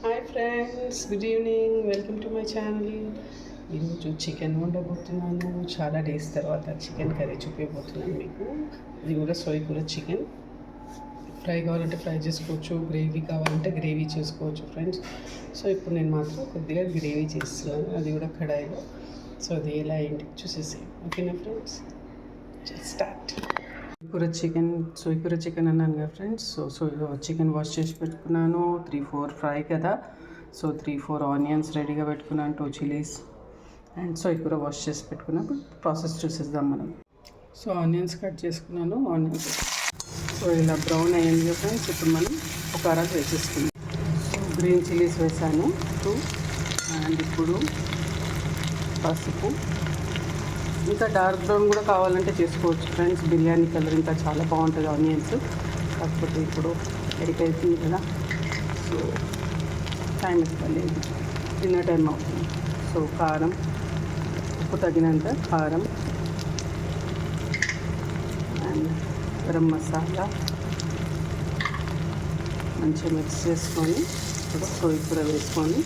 Hi friends, good evening. Welcome to my channel. ఈరోజు chicken వండబోతున్నాను. చాలా days తర్వాత chicken curry చూపించబోతున్నాను మీకు. ఇది కూడా సోయ్ కూర చికెన్. ఫ్రై కావాలంటే ఫ్రై చేసుకోవచ్చు, గ్రేవీ కావాలంటే గ్రేవీ చేసుకోవచ్చు ఫ్రెండ్స్. సో ఇప్పుడు నేను మాత్రం కొద్దిగా గ్రేవీ చేస్తున్నాను, అది కూడా కడాయిలో. సో అది ఎలా ఏంటి చూసేసి, ఓకేనా ఫ్రెండ్స్? స్టార్ట్. సోయ్ కూర చికెన్ అన్నాను కదా ఫ్రెండ్స్. సో చికెన్ వాష్ చేసి పెట్టుకున్నాను. 3-4 ఫ్రై కదా. సో 3-4 ఆనియన్స్ రెడీగా పెట్టుకున్నాను, 2 చిల్లీస్ అండ్ సోయ్ కూర వాష్ చేసి పెట్టుకున్నప్పుడు ప్రాసెస్ చూసేద్దాం మనం. సో ఆనియన్స్ కట్ చేసుకున్నాను. ఆనియన్స్ సో ఇలా బ్రౌన్ అయ్యింది కదా ఫ్రెండ్స్. ఇప్పుడు మనం ఒక అరకు వేసేసుకుందాం. సో గ్రీన్ చిల్లీస్ వేసాను 2 అండ్ ఇప్పుడు పసుపు. ఇంకా డార్క్ బ్రౌన్ కూడా కావాలంటే చేసుకోవచ్చు ఫ్రెండ్స్. బిర్యానీ కలర్ ఇంకా చాలా బాగుంటుంది ఆనియన్స్. కాకపోతే ఇప్పుడు ఎడిట్ అవుతుంది కదా, సో టైం ఇవ్వలేదు, డిన్నర్ టైం అవుతుంది. సో కారం, ఉప్పు తగినంత కారం అండ్ గరం మసాలా మంచిగా మిక్స్ చేసుకొని ఇప్పుడు సోయ్ కూర వేసుకొని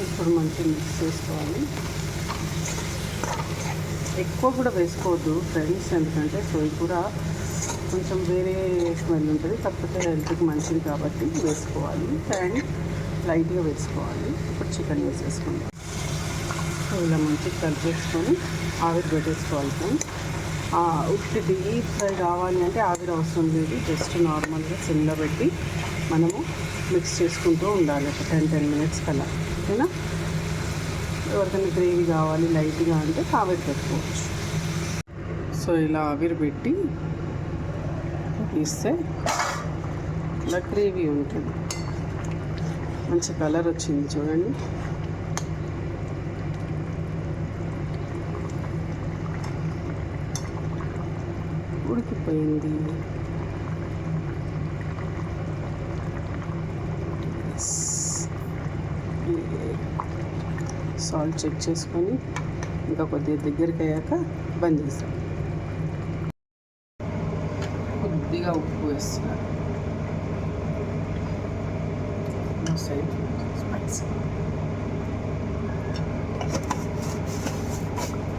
ఇప్పుడు మంచిగా మిక్స్ చేసుకోవాలి. ఎక్కువ కూడా వేసుకోవద్దు ఫ్రెండ్స్, ఎందుకంటే సోయ్ కూర కొంచెం వేరే స్మెల్ ఉంటుంది, కాకపోతే హెల్త్కి మంచిది కాబట్టి వేసుకోవాలి అండ్ లైట్గా వేసుకోవాలి. ఇప్పుడు చికెన్ వేసేసుకుందాం. సో ఇలా మంచిగా కలిపేసుకొని ఆవిరి పెట్టేసుకోవాలి ఫ్రెండ్స్. ఉట్టి డీప్ ఫ్రై కావాలి అంటే ఆవిరి అవసరం లేదు, జస్ట్ నార్మల్గా సిమ్లో పెట్టి మనము మిక్స్ చేసుకుంటూ ఉండాలి ఒక 10 minutes కల్లా, ఓకేనా? ఎవరికైనా గ్రేవీ కావాలి లైట్గా అంటే ఆవిరి పెట్టుకోవచ్చు. సో ఇలా ఆవిరి పెట్టి తీస్తే ఇలా గ్రేవీ ఉంటుంది. మంచి కలర్ వచ్చింది చూడండి. ఉడికిపోయింది. సాల్ట్ చెక్ చేసుకొని ఇంకా కొద్దిగా దగ్గరికి అయ్యాక బంద్ చేస్తాం. కొద్దిగా ఉప్పు వేస్తున్నారు.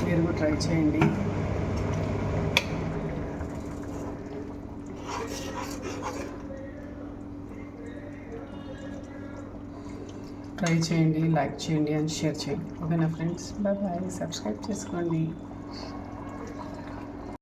మీరు కూడా ట్రై చేయండి. ట్రై చేయండి, లైక్ చేయండి అండ్ షేర్ చేయండి, ఓకేనా ఫ్రెండ్స్? Bye bye. సబ్స్క్రైబ్ చేసుకోండి.